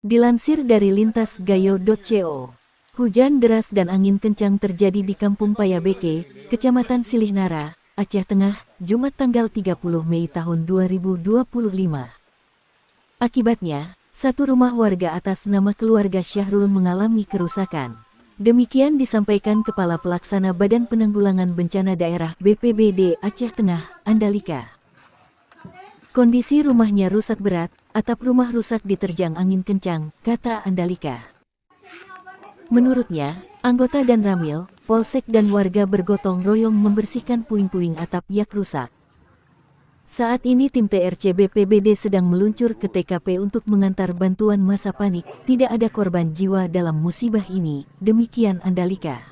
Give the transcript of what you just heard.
Dilansir dari lintasgayo.co, hujan deras dan angin kencang terjadi di Kampung Paya Beke, Kecamatan Silihnara, Aceh Tengah, Jumat tanggal 30 Mei tahun 2025. Akibatnya, satu rumah warga atas nama keluarga Syahrul mengalami kerusakan. Demikian disampaikan Kepala Pelaksana Badan Penanggulangan Bencana Daerah BPBD Aceh Tengah, Andalika. Kondisi rumahnya rusak berat, atap rumah rusak diterjang angin kencang, kata Andalika. Menurutnya, anggota dan Ramil, Polsek dan warga bergotong royong membersihkan puing-puing atap yang rusak. Saat ini tim TRC BPBD sedang meluncur ke TKP untuk mengantar bantuan masa panik. Tidak ada korban jiwa dalam musibah ini, demikian Andalika.